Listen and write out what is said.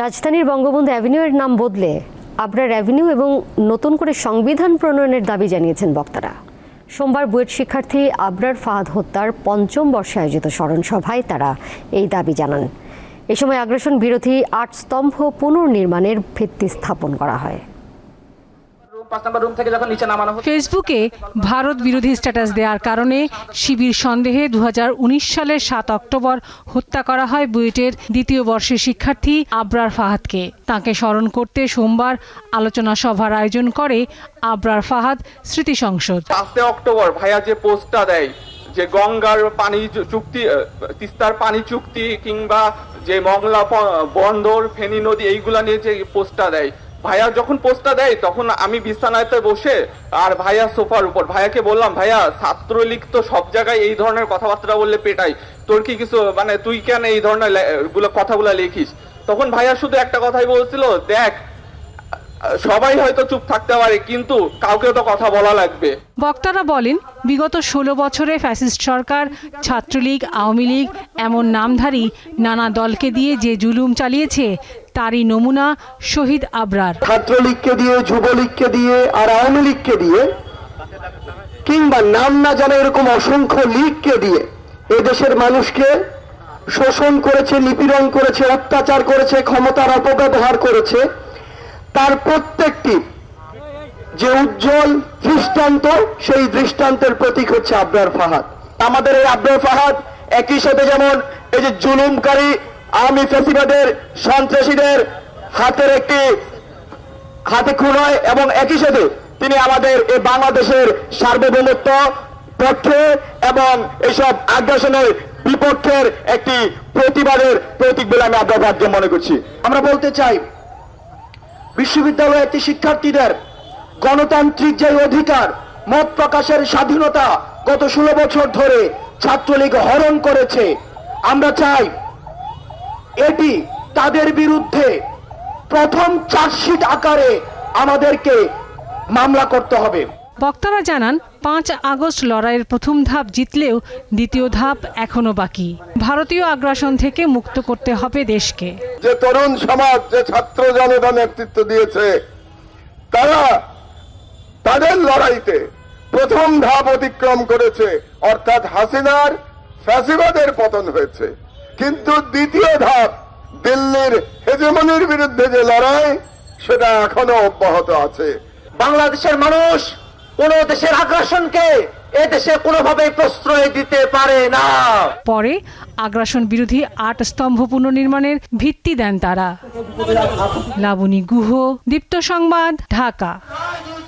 রাজধানীর বঙ্গবন্ধু অ্যাভিনিউয়ের নাম বদলে আবরার অ্যাভিনিউ এবং নতুন করে সংবিধান প্রণয়নের দাবি জানিয়েছেন বক্তারা। সোমবার বুয়েট শিক্ষার্থী আবরার ফাহাদ হত্যার ৫ম বর্ষে আয়োজিত স্মরণ সভায় তারা এই দাবি জানান। এ সময় আগ্রাসন বিরোধী ৮ স্তম্ভ পুনর্নির্মাণের ভিত্তি স্থাপন করা হয়। ফেসবুকে ভারত বিরোধী স্ট্যাটাস দেওয়ার কারণে শিবির সন্দেহে ২০১৯ সালের ৭ অক্টোবর হত্যা করা হয় বুয়েটের দ্বিতীয় বর্ষের শিক্ষার্থী আবরার ফাহাদকে। তাকে স্মরণ করতে সোমবার আলোচনা সভার আয়োজন করে আবরার ফাহাদ স্মৃতি সংসদ। ৫ অক্টোবর ভাইয়া যে পোস্টটা দেয় যে গঙ্গার পানি চুক্তি, তিস্তার পানি চুক্তি কিংবা যে মংলা বন্দর, ফেনী নদী এইগুলা নিয়ে যে পোস্টটা দেয়, ভাইয়া যখন পোস্টটা দেয় তখন আমি বিছানাতে বসে আর ভাইয়া সোফার উপর, ভাইয়াকে বললাম ভাইয়া ছাত্রলীগ তো সব জায়গায় এই ধরনের কথাবার্তা বললে পেটাই, তোর কি কিছু মানে তুই কেন এই ধরনের কথাগুলো লিখিস? তখন ভাইয়া শুধু একটা কথাই বলছিল, দেখ সবাই হয়তো চুপ থাকতে পারে কিন্তু কাউকে তো কথা বলা লাগবে। বক্তারা বলেন, বিগত ১৬ বছরে ফ্যাসিস্ট সরকার, ছাত্রলীগ, আওয়ামী লীগ এমন নামধারী নানা দলকে দিয়ে যে জুলুম চালিয়েছে তারই নমুনা শহীদ আবরার। ছাত্রলীগকে দিয়ে, যুবলীগকে দিয়ে আর আওয়ামী লীগকে দিয়ে কিংবা নাম না জানা এরকম অসংখ্য লীগকে দিয়ে এদেশের মানুষকে শোষণ করেছে, নিপীড়ন করেছে, অত্যাচার করেছে, ক্ষমতার অপব্যবহার করেছে। তার প্রত্যেকটি যে উজ্জ্বল দৃষ্টান্ত, সেই দৃষ্টান্তের প্রতীক হচ্ছে আবরার ফাহাদ। আমাদের এই আবরার ফাহাদ একই সাথে যেমন এই যে জুলুমকারী আওয়ামী ফ্যাসিবাদের সন্ত্রাসীদের হাতে খুন হয় এবং একই সাথে তিনি আমাদের এই বাংলাদেশের সার্বভৌমত্ব পক্ষে এবং এইসব আগ্রাসনের বিপক্ষের একটি প্রতিবাদের প্রতীক বলে আমি আবরার ফাহাদকে মনে করছি। আমরা বলতে চাই, বিশ্ববিদ্যালয়ের শিক্ষার্থীদের গণতান্ত্রিক যে অধিকার, মত প্রকাশের স্বাধীনতা গত 16 বছর ধরে ছাত্রলীগ হরণ করেছে। আমরা চাই এটি তাদের বিরুদ্ধে প্রথম চার্জশিট আকারে আমাদেরকে মামলা করতে হবে। বক্তারা জানান, ৫ আগস্ট লড়াইয়ের প্রথম ধাপ জিতলেও দ্বিতীয় ধাপ এখনো বাকি। ভারতীয় আগ্রাসন থেকে মুক্ত করতে হবে দেশকে। যে তরুণ সমাজ, যে ছাত্র জনতা নেতৃত্ব দিয়েছে, তারা তাদের লড়াইতে প্রথম ধাপ অতিক্রম করেছে, অর্থাৎ হাসিনার ফ্যাসিবাদের পতন হয়েছে। কিন্তু দ্বিতীয় ধাপ দিল্লির হেজেমনির বিরুদ্ধে যে লড়াই, সেটা এখনো অব্যাহত আছে। বাংলাদেশের মানুষ কোন দেশের আগ্রাসনকে এ দেশে কোনোভাবেই প্রশ্রয় দিতে পারে না। পরে আগ্রাসন বিরোধী ৮ স্তম্ভ পুনর্নির্মাণের ভিত্তি দেন তারা। লাবণী গুহ, দীপ্ত সংবাদ, ঢাকা।